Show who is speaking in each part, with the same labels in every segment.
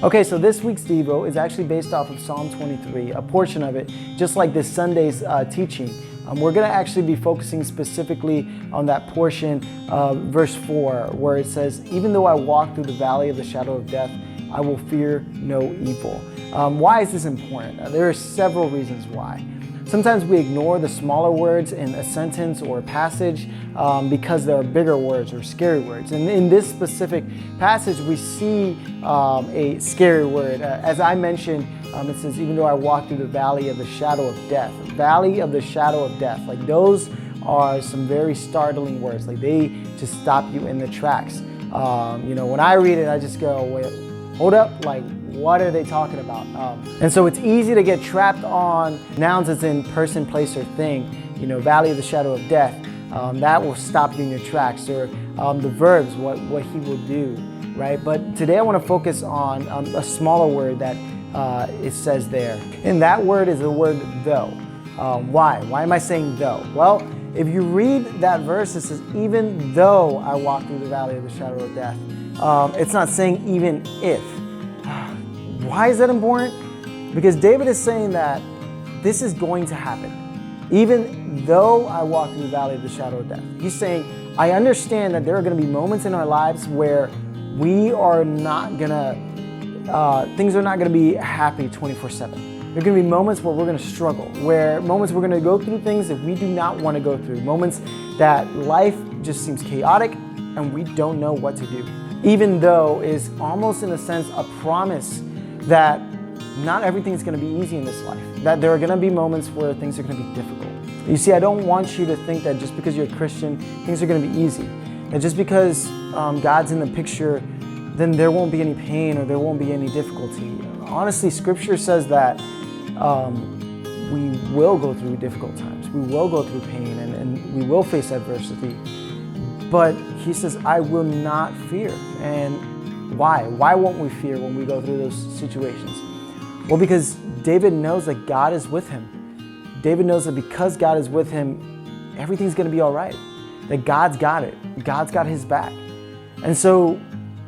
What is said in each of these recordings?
Speaker 1: Okay, so this week's Devo is actually based off of Psalm 23, a portion of it, just like this Sunday's teaching. We're going to actually be focusing specifically on that portion, verse 4, where it says, "Even though I walk through the valley of the shadow of death, I will fear no evil." Why is this important? There are several reasons why. Sometimes we ignore the smaller words in a sentence or a passage because there are bigger words or scary words. And in this specific passage, we see a scary word. As I mentioned, it says, "Even though I walk through the valley of the shadow of death." Valley of the shadow of death. Like, those are some very startling words. Like, they just stop you in the tracks. When I read it, I just go, wait, hold up, like, what are they talking about? And so it's easy to get trapped on nouns as in person, place, or thing. Valley of the shadow of death. That will stop you in your tracks. Or the verbs, what he will do, right? But today I want to focus on a smaller word that it says there. And that word is the word though. Why? Why am I saying though? Well, if you read that verse, it says, "Even though I walk through the valley of the shadow of death." It's not saying even if. Why is that important? Because David is saying that this is going to happen. Even though I walk through the valley of the shadow of death. He's saying, I understand that there are going to be moments in our lives where we are not going to, things are not going to be happy 24/7. There are going to be moments where we're going to struggle, moments we're going to go through things that we do not want to go through, moments that life just seems chaotic and we don't know what to do. Even though is almost in a sense a promise that not everything's going to be easy in this life, that there are going to be moments where things are going to be difficult. You see, I don't want you to think that just because you're a Christian, things are going to be easy. And just because God's in the picture, then there won't be any pain or there won't be any difficulty. Honestly, Scripture says that we will go through difficult times. We will go through pain and we will face adversity. But he says, I will not fear. And why? Why won't we fear when we go through those situations? Well, because David knows that God is with him. David knows that because God is with him, everything's going to be all right. That God's got it. God's got his back. And so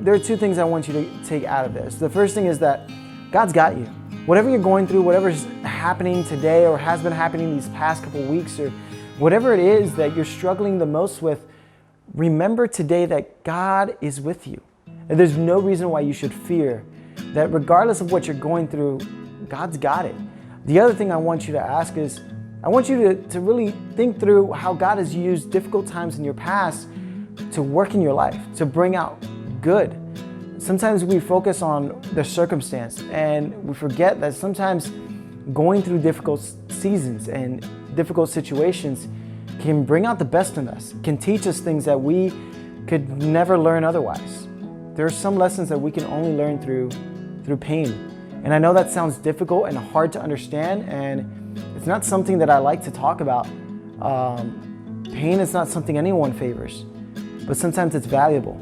Speaker 1: there are two things I want you to take out of this. The first thing is that God's got you. Whatever you're going through, whatever's happening today or has been happening these past couple weeks, or whatever it is that you're struggling the most with, remember today that God is with you. And there's no reason why you should fear. That regardless of what you're going through, God's got it. The other thing I want you to ask is, I want you to really think through how God has used difficult times in your past to work in your life, to bring out good. Sometimes we focus on the circumstance and we forget that sometimes going through difficult seasons and difficult situations can bring out the best in us, can teach us things that we could never learn otherwise. There are some lessons that we can only learn through pain. And I know that sounds difficult and hard to understand, and it's not something that I like to talk about. Pain is not something anyone favors, but sometimes it's valuable.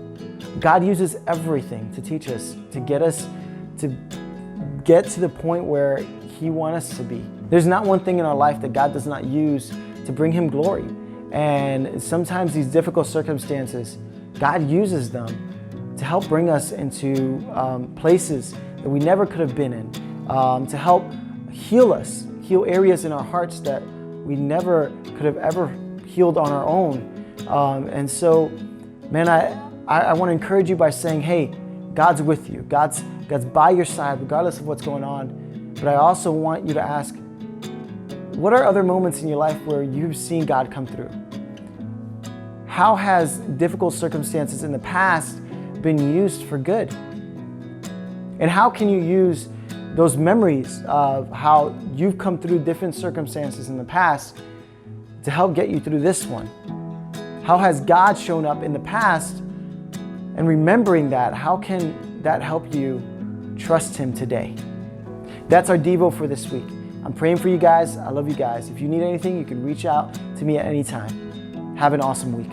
Speaker 1: God uses everything to teach us, to get us to get to the point where he wants us to be. There's not one thing in our life that God does not use to bring him glory. And sometimes these difficult circumstances, God uses them to help bring us into places that we never could have been in, to help heal us, heal areas in our hearts that we never could have ever healed on our own. And so, man, I want to encourage you by saying, hey, God's with you. God's by your side, regardless of what's going on. But I also want you to ask, what are other moments in your life where you've seen God come through? How has difficult circumstances in the past been used for good? And how can you use those memories of how you've come through different circumstances in the past to help get you through this one? How has God shown up in the past? And remembering that, how can that help you trust him today? That's our Devo for this week. I'm praying for you guys. I love you guys. If you need anything, you can reach out to me at any time. Have an awesome week.